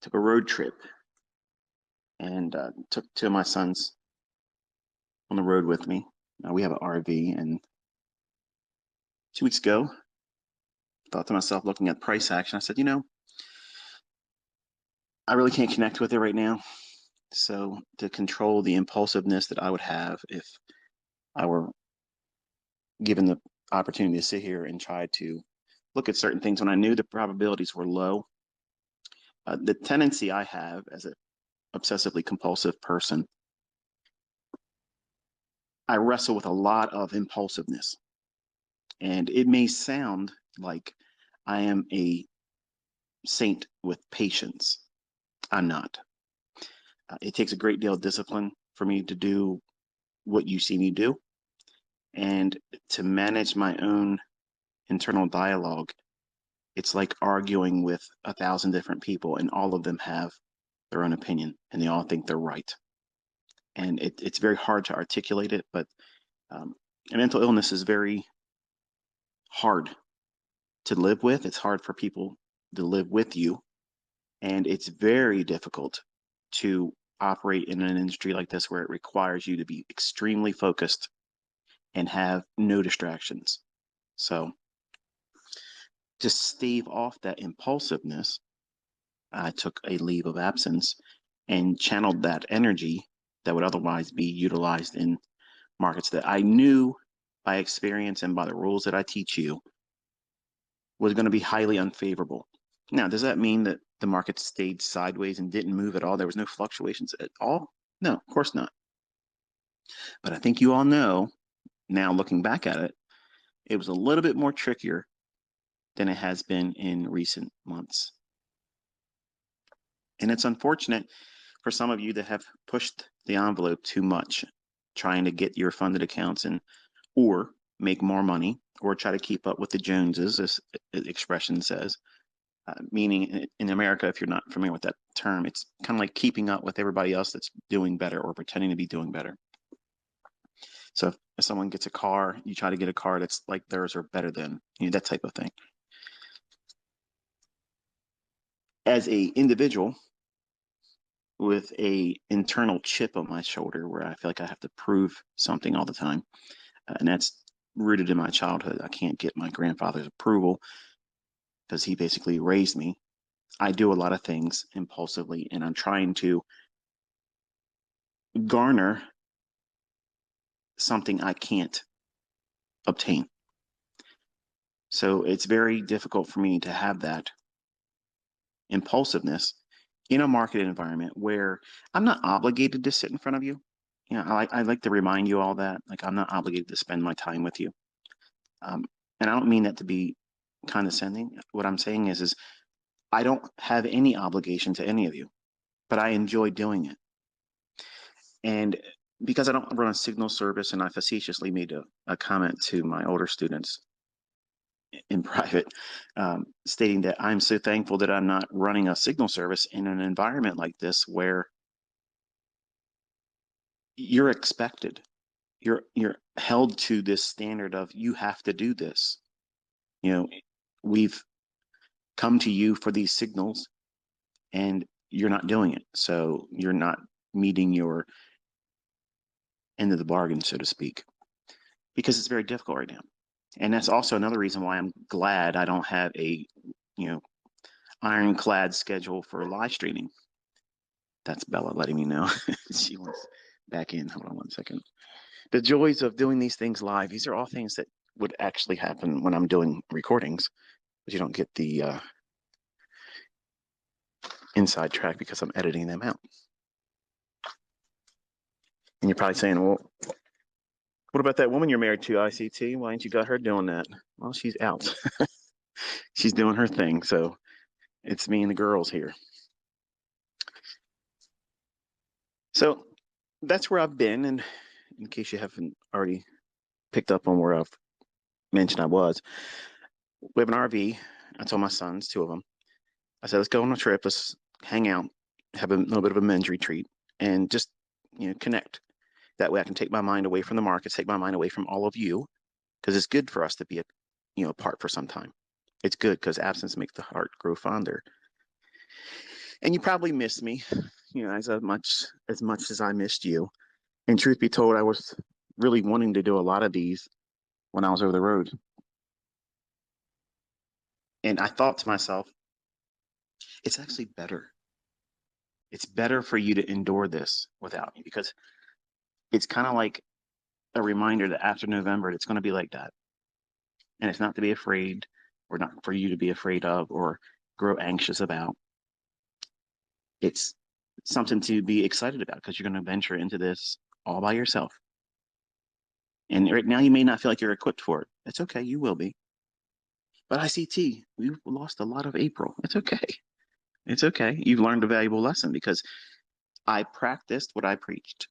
took a road trip and took two of my sons on the road with me. We have an RV, and 2 weeks ago, thought to myself, looking at price action, I said, I really can't connect with it right now. So to control the impulsiveness that I would have if I were given the opportunity to sit here and try to look at certain things when I knew the probabilities were low, the tendency I have as an obsessively compulsive person, I wrestle with a lot of impulsiveness. And it may sound like I am a saint with patience. I'm not. It takes a great deal of discipline for me to do what you see me do, and to manage my own internal dialogue. It's like arguing with 1,000 different people, and all of them have their own opinion, and they all think they're right. And it's very hard to articulate it, but mental illness is very hard to live with. It's hard for people to live with you, and it's very difficult to operate in an industry like this where it requires you to be extremely focused and have no distractions. So to stave off that impulsiveness, I took a leave of absence and channeled that energy that would otherwise be utilized in markets that I knew by experience and by the rules that I teach you was going to be highly unfavorable. Now, does that mean that the market stayed sideways and didn't move at all? There was no fluctuations at all? No, of course not. But I think you all know, now looking back at it, it was a little bit more trickier than it has been in recent months. And it's unfortunate for some of you that have pushed the envelope too much, trying to get your funded accounts in, or make more money, or try to keep up with the Joneses, as the expression says. Meaning in America, if you're not familiar with that term, it's kind of like keeping up with everybody else that's doing better or pretending to be doing better. So if someone gets a car, you try to get a car that's like theirs or better than, that type of thing. As an individual with a internal chip on my shoulder where I feel like I have to prove something all the time, and that's rooted in my childhood. I can't get my grandfather's approval because he basically raised me. I do a lot of things impulsively, and I'm trying to garner something I can't obtain. So it's very difficult for me to have that impulsiveness in a market environment where I'm not obligated to sit in front of you. I like to remind you all that, like, I'm not obligated to spend my time with you. And I don't mean that to be condescending. What I'm saying is I don't have any obligation to any of you, but I enjoy doing it. And because I don't run a signal service, and I facetiously made a comment to my older students in private, stating that I'm so thankful that I'm not running a signal service in an environment like this where you're expected. You're held to this standard of you have to do this. We've come to you for these signals and you're not doing it. So you're not meeting your end of the bargain, so to speak, because it's very difficult right now. And that's also another reason why I'm glad I don't have a, ironclad schedule for live streaming. That's Bella letting me know. She wants back in. Hold on one second. The joys of doing these things live. These are all things that would actually happen when I'm doing recordings, but you don't get the inside track because I'm editing them out. And you're probably saying, well, what about that woman you're married to, ICT? Why ain't you got her doing that? Well, she's out. She's doing her thing. So it's me and the girls here. So that's where I've been. And in case you haven't already picked up on where I've mentioned I was, we have an RV. I told my sons, two of them, I said, let's go on a trip. Let's hang out, have a little bit of a men's retreat, and just, connect. That way I can take my mind away from the markets, take my mind away from all of you, because it's good for us to be, apart for some time. It's good because absence makes the heart grow fonder. And you probably missed me, as much as I missed you. And truth be told, I was really wanting to do a lot of these when I was over the road. And I thought to myself, it's actually better. It's better for you to endure this without me because it's kind of like a reminder that after November, it's going to be like that. And it's not to be afraid or not for you to be afraid of or grow anxious about. It's something to be excited about because you're going to venture into this all by yourself. And right now, you may not feel like you're equipped for it. It's okay. You will be. But ICT, we've lost a lot of April. It's okay. It's okay. You've learned a valuable lesson because I practiced what I preached.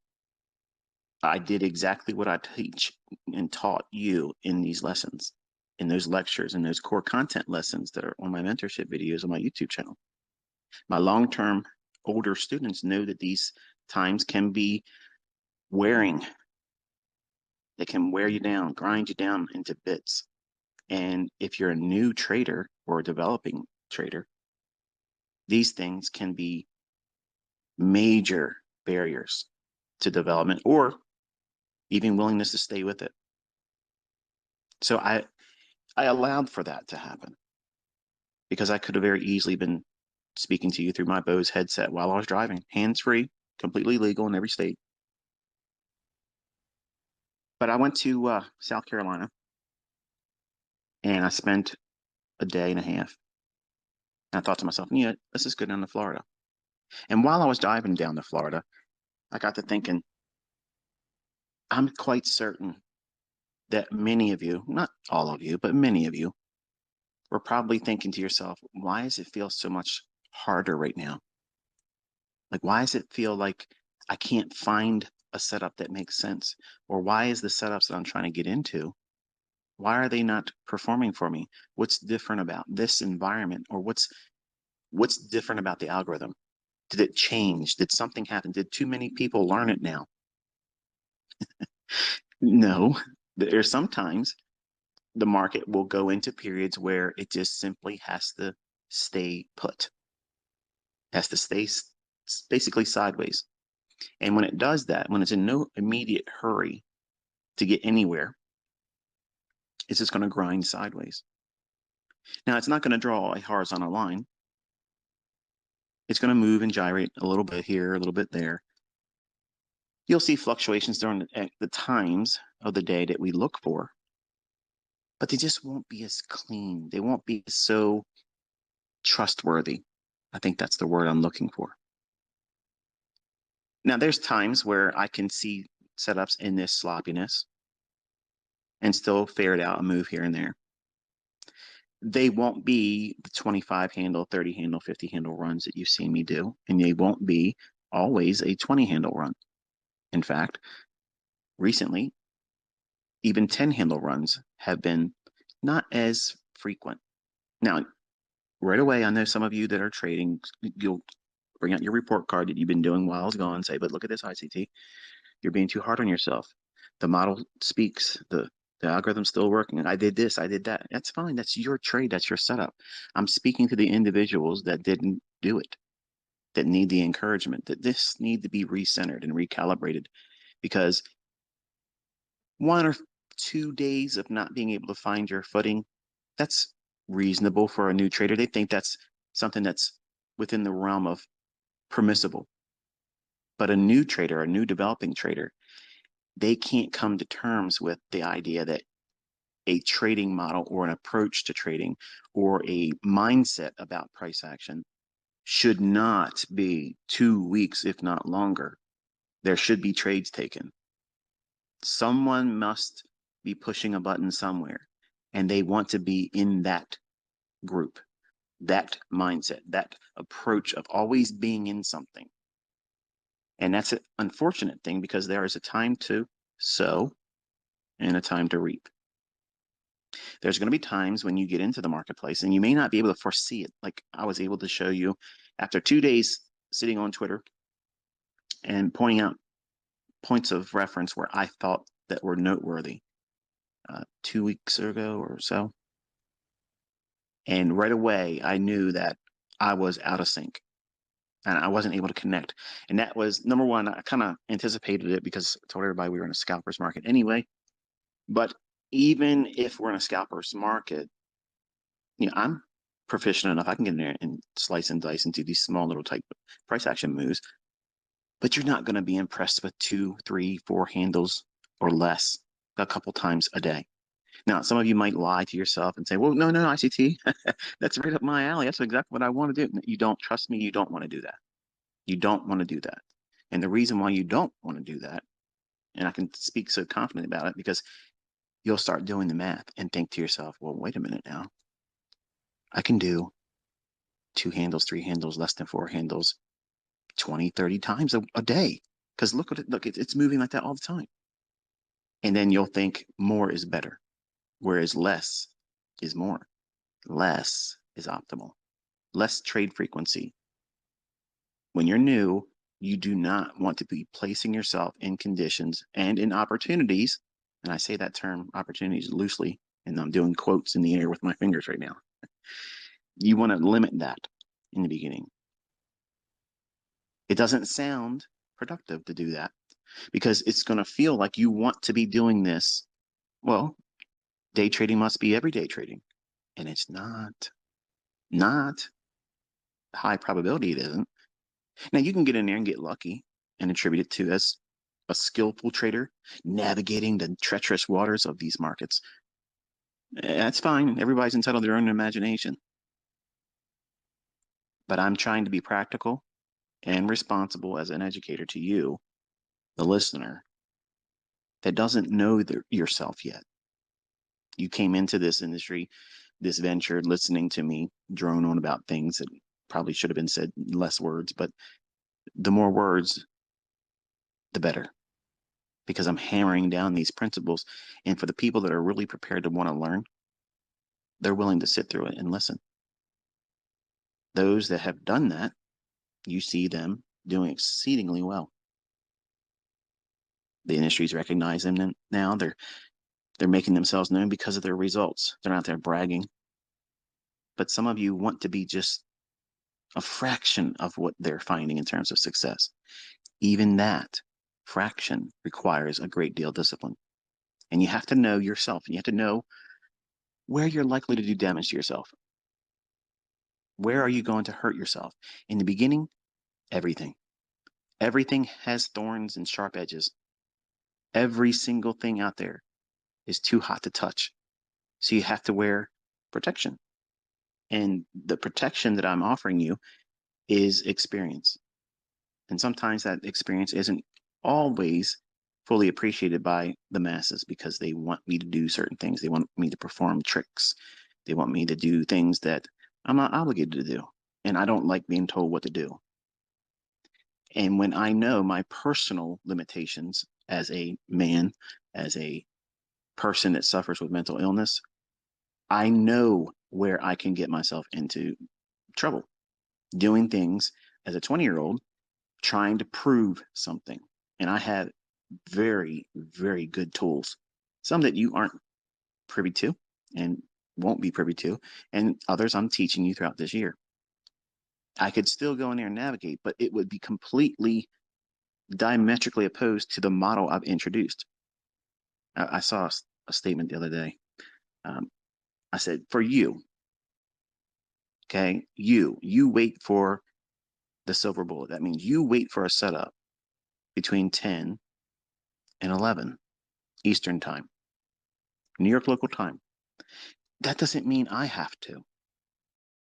I did exactly what I teach and taught you in these lessons, in those lectures, and those core content lessons that are on my mentorship videos on my YouTube channel. My long-term older students know that these times can be wearing. They can wear you down, grind you down into bits. And if you're a new trader or a developing trader, these things can be major barriers to development or even willingness to stay with it. So I allowed for that to happen because I could have very easily been speaking to you through my Bose headset while I was driving, hands-free, completely legal in every state. But I went to South Carolina and I spent a day and a half. And I thought to myself, yeah, let's just go down to Florida. And while I was driving down to Florida, I got to thinking, I'm quite certain that many of you, not all of you, but many of you, were probably thinking to yourself, why does it feel so much harder right now? Like, why does it feel like I can't find a setup that makes sense? Or why is the setups that I'm trying to get into, why are they not performing for me? What's different about this environment? Or what's different about the algorithm? Did it change? Did something happen? Did too many people learn it now? No. There's sometimes the market will go into periods where it just simply has to stay put, has to stay basically sideways. And when it does that, when it's in no immediate hurry to get anywhere, it's just going to grind sideways. Now, it's not going to draw a horizontal line. It's going to move and gyrate a little bit here, a little bit there. You'll see fluctuations during the times of the day that we look for, but they just won't be as clean. They won't be so trustworthy. I think that's the word I'm looking for. Now, there's times where I can see setups in this sloppiness and still ferret out a move here and there. They won't be the 25 handle, 30 handle, 50 handle runs that you've seen me do, and they won't be always a 20 handle run. In fact, recently, even 10 handle runs have been not as frequent. Now, right away, I know some of you that are trading, you'll bring out your report card that you've been doing while I was gone and say, but look at this ICT. You're being too hard on yourself. The model speaks, the algorithm's still working. I did this, I did that. That's fine. That's your trade. That's your setup. I'm speaking to the individuals that didn't do it, that need the encouragement, that this need to be recentered and recalibrated because 1 or 2 days of not being able to find your footing, that's reasonable for a new trader. They think that's something that's within the realm of permissible. But a new trader, a new developing trader, they can't come to terms with the idea that a trading model or an approach to trading or a mindset about price action should not be 2 weeks, if not longer. There should be trades taken. Someone must be pushing a button somewhere, and they want to be in that group, that mindset, that approach of always being in something. And that's an unfortunate thing because there is a time to sow and a time to reap. There's going to be times when you get into the marketplace and you may not be able to foresee it. Like I was able to show you after 2 days sitting on Twitter and pointing out points of reference where I thought that were noteworthy 2 weeks ago or so. And right away, I knew that I was out of sync. and I wasn't able to connect. And that was number one. I kind of anticipated it because I told everybody we were in a scalper's market anyway. But even if we're in a scalper's market, I'm proficient enough. I can get in there and slice and dice and do these small little type of price action moves. But you're not going to be impressed with 2, 3, 4 handles or less a couple times a day. Now, some of you might lie to yourself and say, well, no, ICT, that's right up my alley. That's exactly what I want to do. You don't trust me. You don't want to do that. You don't want to do that. And the reason why you don't want to do that, and I can speak so confidently about it, because you'll start doing the math and think to yourself, well, wait a minute now. I can do 2 handles, 3 handles, less than 4 handles, 20, 30 times a day. Because look at it, look, it's moving like that all the time. And then you'll think more is better, whereas less is more. Less is optimal. Less trade frequency. When you're new, you do not want to be placing yourself in conditions and in opportunities. And I say that term opportunities loosely, and I'm doing quotes in the air with my fingers right now. You want to limit that in the beginning. It doesn't sound productive to do that because it's going to feel like you want to be doing this. Well, day trading must be everyday trading. And it's not high probability it isn't. Now you can get in there and get lucky and attribute it to as a skillful trader navigating the treacherous waters of these markets. That's fine. Everybody's entitled to their own imagination. But I'm trying to be practical and responsible as an educator to you, the listener, that doesn't know yourself yet. You came into this industry, this venture, listening to me drone on about things that probably should have been said less words, but the more words, the better, because I'm hammering down these principles. And for the people that are really prepared to want to learn, they're willing to sit through it and listen. Those that have done that, you see them doing exceedingly well. The industry's recognizing them now. They're making themselves known because of their results. They're not there bragging. But some of you want to be just a fraction of what they're finding in terms of success. Even that fraction requires a great deal of discipline. And you have to know yourself, and you have to know where you're likely to do damage to yourself. Where are you going to hurt yourself? In the beginning, everything. Everything has thorns and sharp edges. Every single thing out there is too hot to touch. So you have to wear protection. And the protection that I'm offering you is experience. And sometimes that experience isn't always fully appreciated by the masses because they want me to do certain things. They want me to perform tricks. They want me to do things that I'm not obligated to do. And I don't like being told what to do. And when I know my personal limitations as a man, as a person that suffers with mental illness, I know where I can get myself into trouble doing things as a 20-year-old trying to prove something. And I have very, very good tools, some that you aren't privy to and won't be privy to, and others I'm teaching you throughout this year. I could still go in there and navigate, but it would be completely diametrically opposed to the model I've introduced. I saw a statement the other day. I said, for you, okay, you wait for the silver bullet. That means you wait for a setup between 10 and 11 Eastern time, New York local time. That doesn't mean I have to.